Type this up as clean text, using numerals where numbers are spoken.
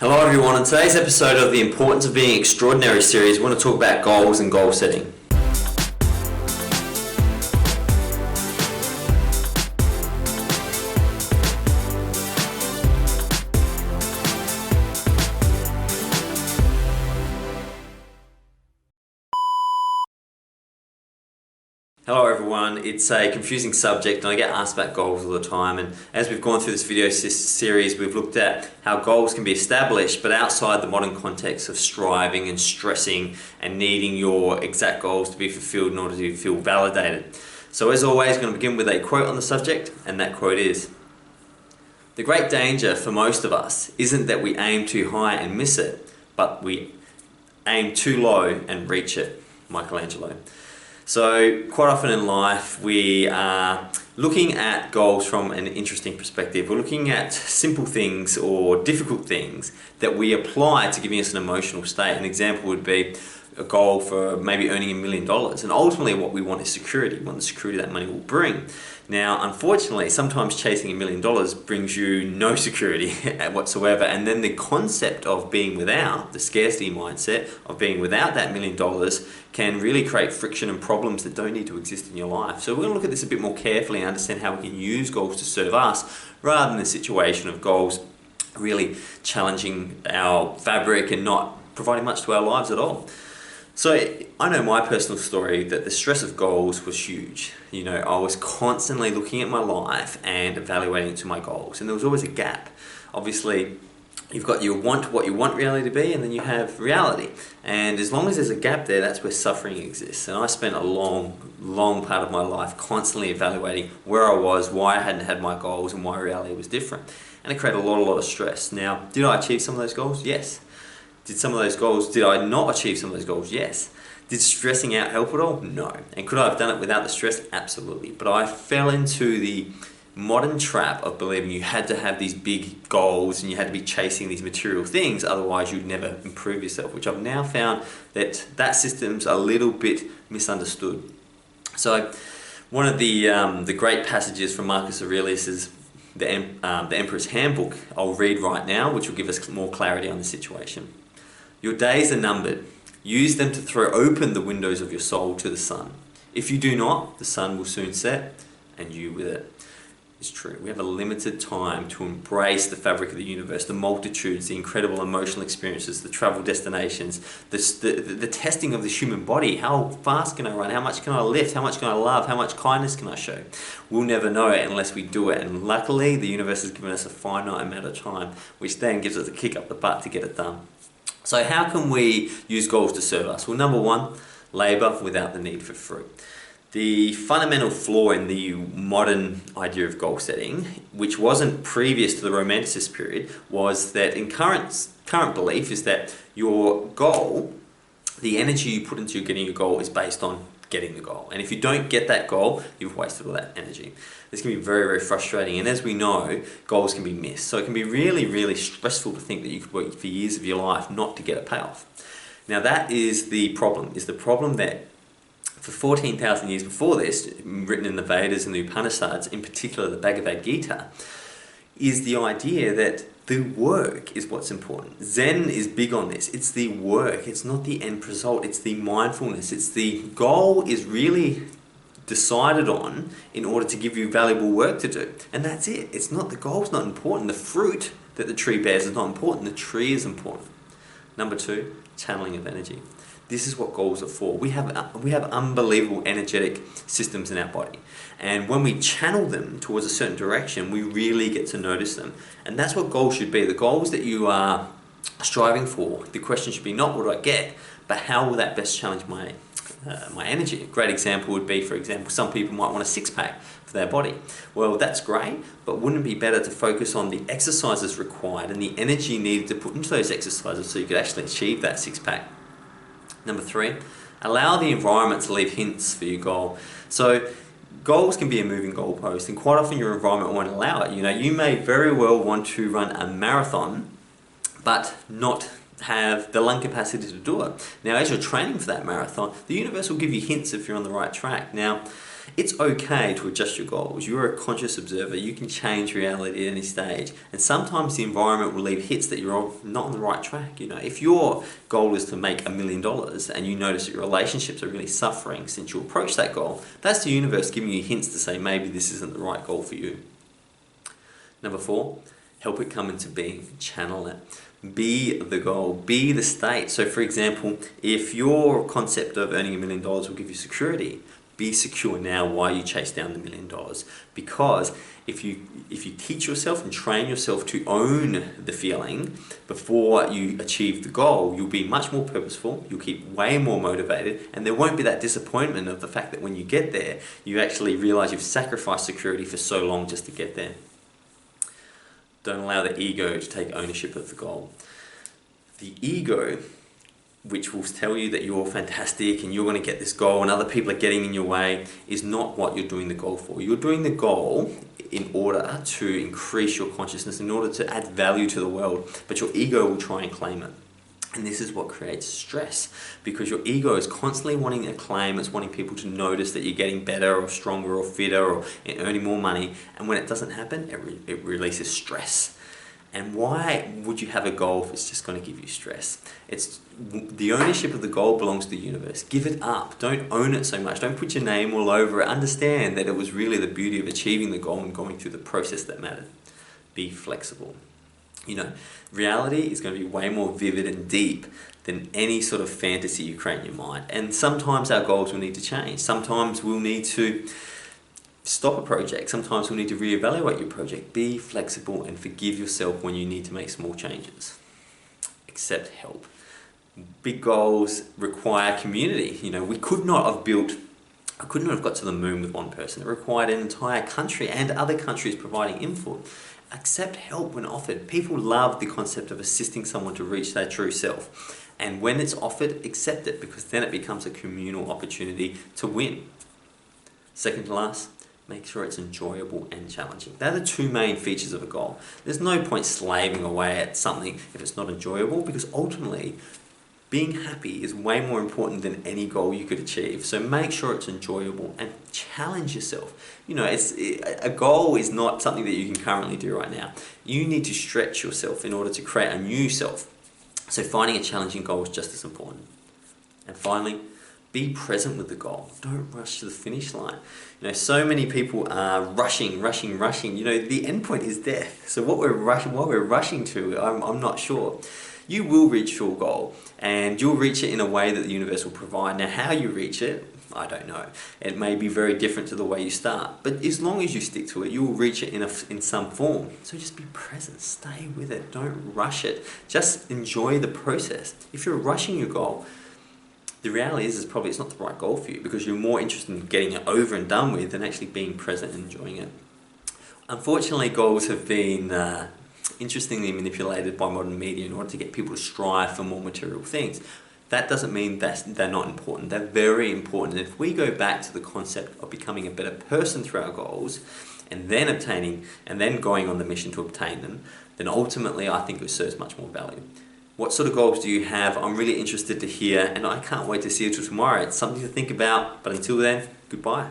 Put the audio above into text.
Hello everyone, in today's episode of the Importance of Being Extraordinary series, we want to talk about goals and goal setting. Hello everyone, it's a confusing subject and I get asked about goals all the time, and as we've gone through this video series we've looked at how goals can be established but outside the modern context of striving and stressing and needing your exact goals to be fulfilled in order to feel validated. So as always, I'm going to begin with a quote on the subject, and that quote is: "The great danger for most of us isn't that we aim too high and miss it, but we aim too low and reach it." Michelangelo. So quite often in life we are looking at goals from an interesting perspective. We're looking at simple things or difficult things that we apply to giving us an emotional state. An example would be a goal for maybe earning $1 million, and ultimately what we want is security. We want the security that money will bring. Now unfortunately sometimes chasing $1 million brings you no security whatsoever, and then the concept of being without, the scarcity mindset of being without that $1 million can really create friction and problems that don't need to exist in your life. So we're going to look at this a bit more carefully and understand how we can use goals to serve us rather than the situation of goals really challenging our fabric and not providing much to our lives at all. So I know my personal story that the stress of goals was huge. You know, I was constantly looking at my life and evaluating it to my goals, and there was always a gap. Obviously, you've got your what you want reality to be, and then you have reality. And as long as there's a gap there, that's where suffering exists. And I spent a long part of my life constantly evaluating where I was, why I hadn't had my goals, and why reality was different. And it created a lot of stress. Now, did I achieve some of those goals? Yes. Did I not achieve some of those goals? Yes. Did stressing out help at all? No. And could I have done it without the stress? Absolutely. But I fell into the modern trap of believing you had to have these big goals and you had to be chasing these material things, otherwise you'd never improve yourself, which I've now found that system's a little bit misunderstood. So one of the great passages from Marcus Aurelius's the Emperor's Handbook I'll read right now, which will give us more clarity on the situation. "Your days are numbered. Use them to throw open the windows of your soul to the sun. If you do not, the sun will soon set, and you with it." It's true. We have a limited time to embrace the fabric of the universe, the multitudes, the incredible emotional experiences, the travel destinations, the testing of the human body. How fast can I run? How much can I lift? How much can I love? How much kindness can I show? We'll never know it unless we do it. And luckily, the universe has given us a finite amount of time, which then gives us a kick up the butt to get it done. So how can we use goals to serve us? Well, number one, labor without the need for fruit. The fundamental flaw in the modern idea of goal setting, which wasn't previous to the Romanticist period, was that in current belief is that your goal, the energy you put into getting your goal, is based on getting the goal. And if you don't get that goal, you've wasted all that energy. This can be very frustrating, and as we know, goals can be missed. So it can be really stressful to think that you could work for years of your life not to get a payoff. Now that is the problem that for 14,000 years before this, written in the Vedas and the Upanishads, in particular the Bhagavad Gita, is the idea that the work is what's important. Zen is big on this. It's the work. It's not the end result. It's the mindfulness. It's the goal is really decided on in order to give you valuable work to do. And that's it. It's not, the goal's not important. The fruit that the tree bears is not important. The tree is important. Number two, channeling of energy. This is what goals are for. We have unbelievable energetic systems in our body. And when we channel them towards a certain direction, we really get to notice them. And that's what goals should be. The goals that you are striving for, the question should be not what do I get, but how will that best challenge my energy. A great example would be, for example, some people might want a six-pack for their body. Well, that's great, but wouldn't it be better to focus on the exercises required and the energy needed to put into those exercises so you could actually achieve that six-pack? Number three, allow the environment to leave hints for your goal. So goals can be a moving goalpost, and quite often your environment won't allow it. You know, you may very well want to run a marathon, but not have the lung capacity to do it. Now, as you're training for that marathon, the universe will give you hints if you're on the right track. Now, It's okay to adjust your goals. You're a conscious observer. You can change reality at any stage. And sometimes the environment will leave hits that you're not on the right track. You know, if your goal is to make $1 million and you notice that your relationships are really suffering since you approach that goal, that's the universe giving you hints to say maybe this isn't the right goal for you. Number 4, help it come into being. Channel it. Be the goal, be the state. So for example, if your concept of earning $1 million will give you security, be secure now while you chase down the $1 million. Because if you teach yourself and train yourself to own the feeling before you achieve the goal, you'll be much more purposeful, you'll keep way more motivated, and there won't be that disappointment of the fact that when you get there, you actually realize you've sacrificed security for so long just to get there. Don't allow the ego to take ownership of the goal. The ego, which will tell you that you're fantastic and you're going to get this goal and other people are getting in your way, is not what you're doing the goal for. You're doing the goal in order to increase your consciousness, in order to add value to the world, but your ego will try and claim it. And this is what creates stress, because your ego is constantly wanting acclaim. It's wanting people to notice that you're getting better or stronger or fitter or earning more money. And when it doesn't happen, it releases stress. And why would you have a goal if it's just going to give you stress? It's the ownership of the goal belongs to the universe. Give it up. Don't own it so much. Don't put your name all over it. Understand that it was really the beauty of achieving the goal and going through the process that mattered. Be flexible. You know, reality is going to be way more vivid and deep than any sort of fantasy you create in your mind. And sometimes our goals will need to change. Sometimes we'll need to stop a project. Sometimes we'll need to reevaluate your project. Be flexible and forgive yourself when you need to make small changes. Accept help. Big goals require community. You know, we could not have got to the moon with one person. It required an entire country and other countries providing input. Accept help when offered. People love the concept of assisting someone to reach their true self. And when it's offered, accept it, because then it becomes a communal opportunity to win. Second to last, make sure it's enjoyable and challenging. They're the two main features of a goal. There's no point slaving away at something if it's not enjoyable, because ultimately, being happy is way more important than any goal you could achieve. So make sure it's enjoyable and challenge yourself. You know, a goal is not something that you can currently do right now. You need to stretch yourself in order to create a new self. So finding a challenging goal is just as important. And finally, be present with the goal. Don't rush to the finish line. You know, so many people are rushing. You know, the end point is death. So what we're rushing to, I'm not sure. You will reach your goal, and you'll reach it in a way that the universe will provide. Now, how you reach it, I don't know. It may be very different to the way you start, but as long as you stick to it, you'll reach it in some form. So just be present, stay with it, don't rush it. Just enjoy the process. If you're rushing your goal, the reality is probably it's not the right goal for you, because you're more interested in getting it over and done with than actually being present and enjoying it. Unfortunately, goals have been interestingly manipulated by modern media in order to get people to strive for more material things. That doesn't mean that they're not important. They're very important. And if we go back to the concept of becoming a better person through our goals, and then obtaining, and then going on the mission to obtain them, then ultimately I think it serves much more value. What sort of goals do you have? I'm really interested to hear, and I can't wait to see you till tomorrow. It's something to think about, but until then, goodbye.